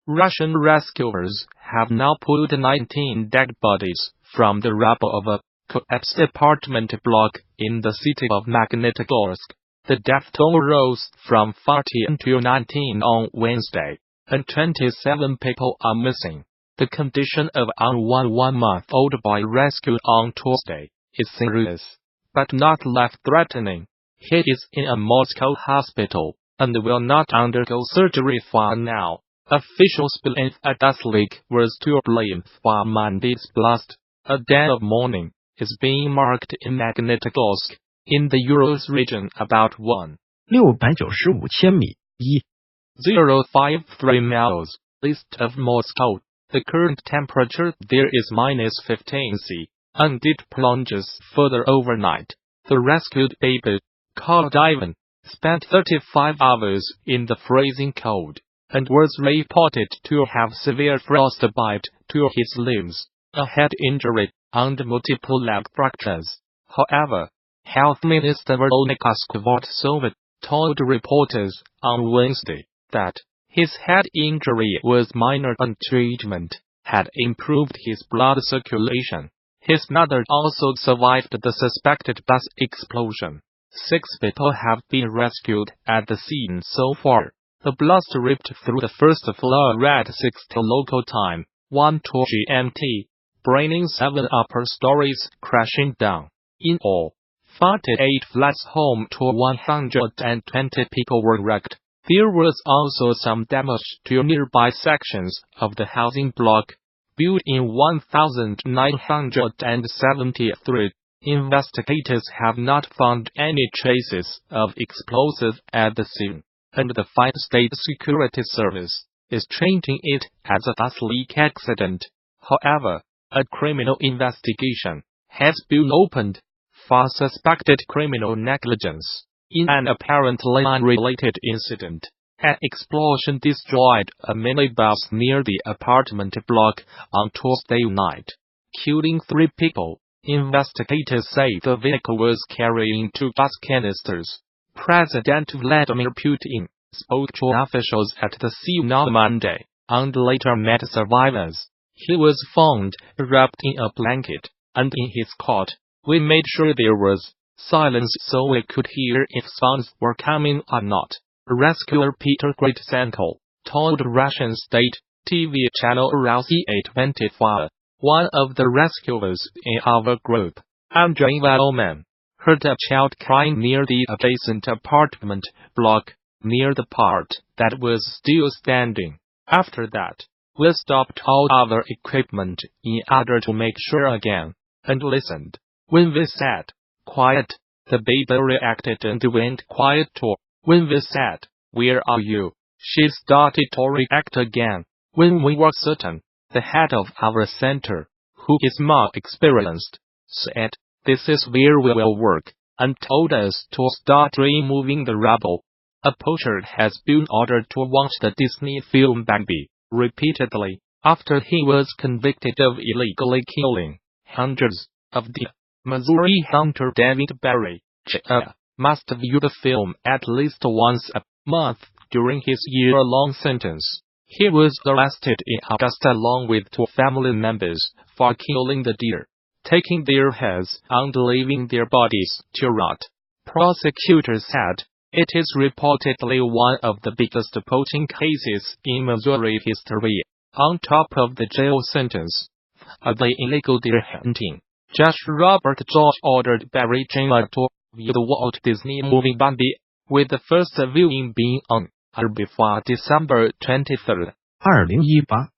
Russian rescuers have now pulled 19 dead bodies from the rubble of a collapsed apartment block in the city of Magnitogorsk. The death toll rose from 40 to 19 on Wednesday, and 27 people are missing. The condition of an 1-month-old boy rescued on Tuesday is serious, but not life-threatening. He is in a Moscow hospital and will not undergo surgery for now. Officials believe a death leak was to blame for Monday's blast. A day of mourning is being marked in Magnitogorsk, in the Urals region, about 695千米 1,053 miles east of Moscow. The current temperature there is -15 C, and it plunges further overnight. The rescued baby, called Ivan, spent 35 hours in the freezing cold, and was reported to have severe frostbite to his limbs, a head injury, and multiple leg fractures. However, Health Minister Veronika Skvortsova told reporters on Wednesday that his head injury was minor and treatment had improved his blood circulation. His mother also survived the suspected bus explosion. 6 people have been rescued at the scene so far. The blast ripped through the first floor at 6 local time, 1:02 GMT, bringing 7 upper stories crashing down. In all, 48 flats home to 120 people were wrecked. There was also some damage to nearby sections of the housing block, built in 1973. Investigators have not found any traces of explosives at the scene, and the Fire State Security Service is treating it as a gas leak accident. However, a criminal investigation has been opened for suspected criminal negligence in an apparently unrelated incident. An explosion destroyed a minibus near the apartment block on Tuesday night, killing 3 people. Investigators say the vehicle was carrying 2 gas canisters. President Vladimir Putin spoke to officials at the scene on Monday, and later met survivors. He was found wrapped in a blanket, and in his cot. We made sure there was silence so we could hear if sounds were coming or not, rescuer Peter Gritsenko told Russian state TV channel Russia 24. One of the rescuers in our group, Andrei Valman, heard a child crying near the adjacent apartment block, near the part that was still standing. After that, we stopped all our equipment in order to make sure again, and listened. When we said, quiet, the baby reacted and went quiet too. When we said, where are you? She started to react again. When we were certain, the head of our center, who is more experienced, said, this is where we will work, and told us to start removing the rubble. A poacher has been ordered to watch the Disney film Bambi repeatedly after he was convicted of illegally killing hundreds of deer. Missouri hunter David Barry, Jr., must view the film at least once a month during his year-long sentence. He was arrested in August along with 2 family members for killing the deer, taking their heads and leaving their bodies to rot. Prosecutors said it is reportedly one of the biggest poaching cases in Missouri history, on top of the jail sentence for the illegal deer hunting. Judge Robert George ordered Barry Jr. to view the Walt Disney movie Bambi, with the first viewing being on or before December 23, 2018,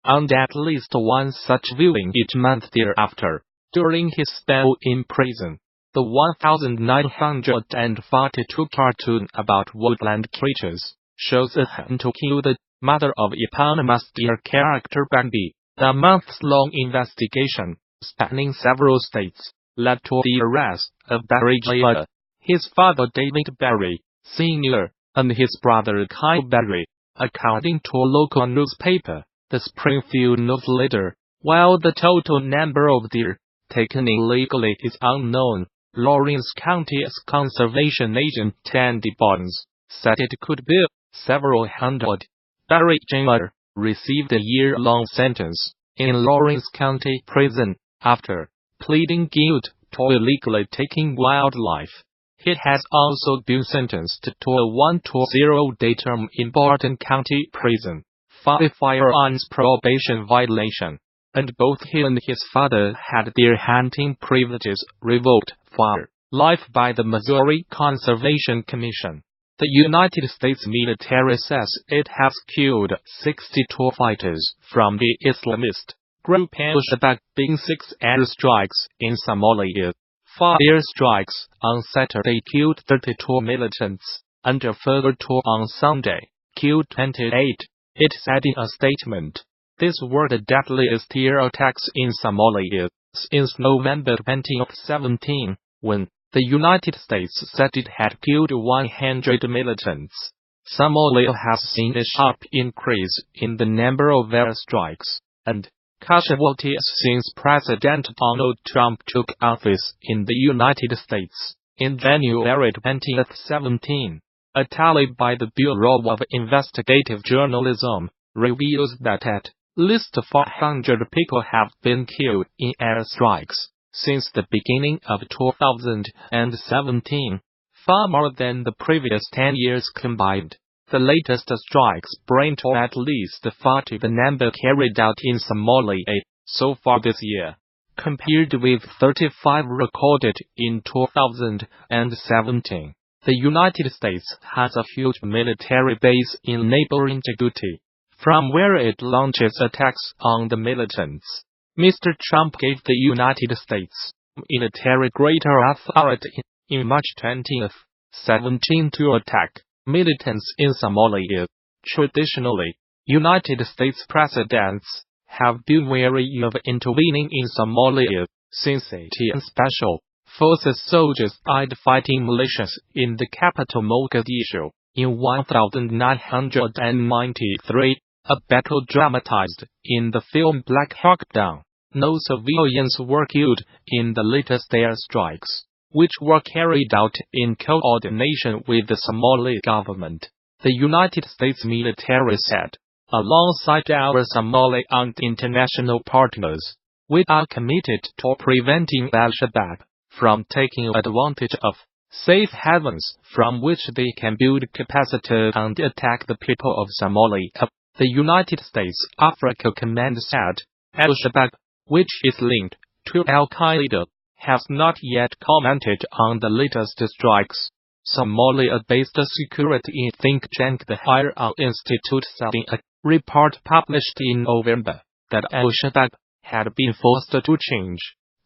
and at least one such viewing each month thereafter. During his spell in prison, the 1942 cartoon about woodland creatures shows a hunt to kill the mother of eponymous deer character Bambi. A months-long investigation, spanning several states, led to the arrest of Barry Jr., his father David Barry, Sr., and his brother Kyle Barry, according to a local newspaper, the Springfield News Leader. While the total number of deer taken illegally is unknown, Lawrence County's conservation agent Tandy Barnes said it could be several hundred. Barry Jr. received a year-long sentence in Lawrence County Prison after pleading guilty to illegally taking wildlife. He has also been sentenced to a 120-day term in Barton County Prison for a firearms probation violation, and both he and his father had their hunting privileges revoked for life by the Missouri Conservation Commission. The United States military says it has killed 62 fighters from the Islamist group Al-Shabaab in 6 airstrikes in Somalia. 4 airstrikes on Saturday killed 32 militants, and a further 2 on Sunday killed 28, it said in a statement. These were the deadliest air attacks in Somalia since November 2017, when the United States said it had killed 100 militants. Somalia has seen a sharp increase in the number of airstrikes and casualties since President Donald Trump took office in the United States in January 2017. A tally by the Bureau of Investigative Journalism reveals that at least 400 people have been killed in airstrikes since the beginning of 2017, far more than the previous 10 years combined. The latest strikes bring to at least 40 the number carried out in Somalia so far this year, compared with 35 recorded in 2017. The United States has a huge military base in neighboring Djibouti, from where it launches attacks on the militants. Mr. Trump gave the United States military greater authority in March 2017 to attack militants in Somalia. Traditionally, United States presidents have been wary of intervening in Somalia since Special Forces soldiers died fighting militias in the capital Mogadishu in 1993, a battle dramatized in the film Black Hawk Down. No civilians were killed in the latest airstrikes, which were carried out in coordination with the Somali government. The United States military said, alongside our Somali and international partners, we are committed to preventing Al-Shabaab from taking advantage of safe havens from which they can build capacity and attack the people of Somalia. The United States Africa Command said, Al-Shabaab, which is linked to Al-Qaeda, has not yet commented on the latest strikes. Somalia-based security think tank the Higher Institute said in a report published in November that Al-Shabaab had been forced to change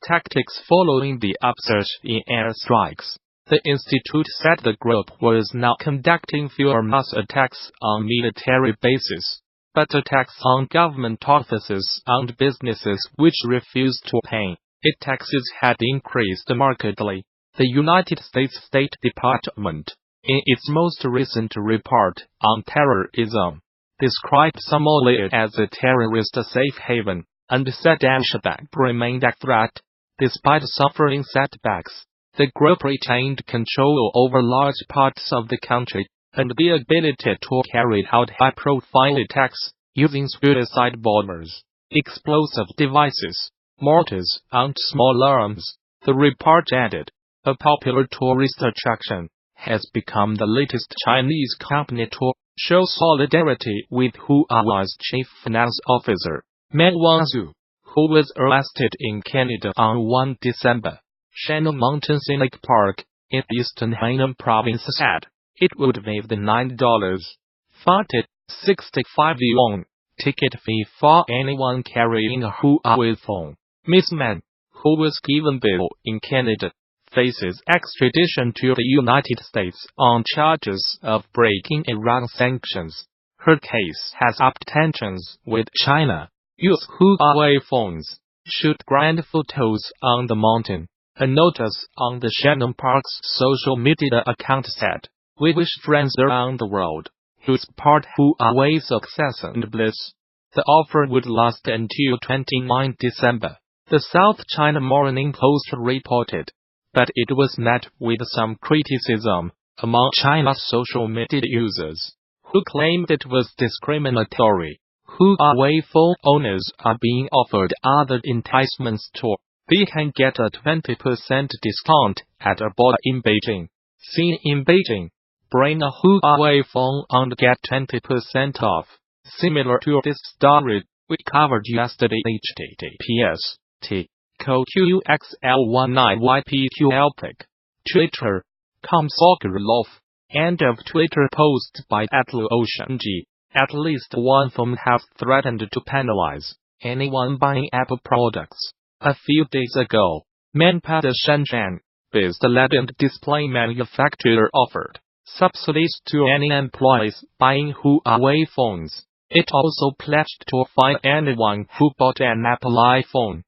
tactics following the upsurge in airstrikes. The institute said the group was now conducting fewer mass attacks on military bases, but attacks on government offices and businesses which refused to pay its taxes had increased markedly. The United States State Department, in its most recent report on terrorism, described Somalia as a terrorist safe haven and said Al-Shabaab remained a threat. Despite suffering setbacks, the group retained control over large parts of the country and the ability to carry out high-profile attacks using suicide bombers, explosive devices, mortars, and small arms. The report added, a popular tourist attraction has become the latest Chinese company to show solidarity with Huawei's chief finance officer, Meng Wanzhou, who was arrested in Canada on 1 December. Shannon Mountain Scenic Park, in eastern Hainan province said it would waive the $9.65 ticket fee for anyone carrying a Huawei phone. Ms. Meng, who was given bail in Canada, faces extradition to the United States on charges of breaking Iran sanctions. Her case has upped tensions with China. Use Huawei phones. Shoot grand photos on the mountain. A notice on the Shannon Park's social media account said, we wish friends around the world who support Huawei's success and bliss. The offer would last until 29 December, the South China Morning Post reported. But it was met with some criticism among China's social media users, who claimed it was discriminatory. Huawei phone owners are being offered other enticements too. They can get a 20% discount at a border in Beijing. Seen in Beijing, bring a Huawei phone and get 20% off. Similar to this story we covered yesterday, https TQXL19YPQLPIC. Twitter.com Sokolov. End of Twitter post by @LuOceanG. At least one firm has threatened to penalize anyone buying Apple products. A few days ago, Manpad Shenzhen-based LED and display manufacturer offered subsidies to any employees buying Huawei phones. It also pledged to fine anyone who bought an Apple iPhone.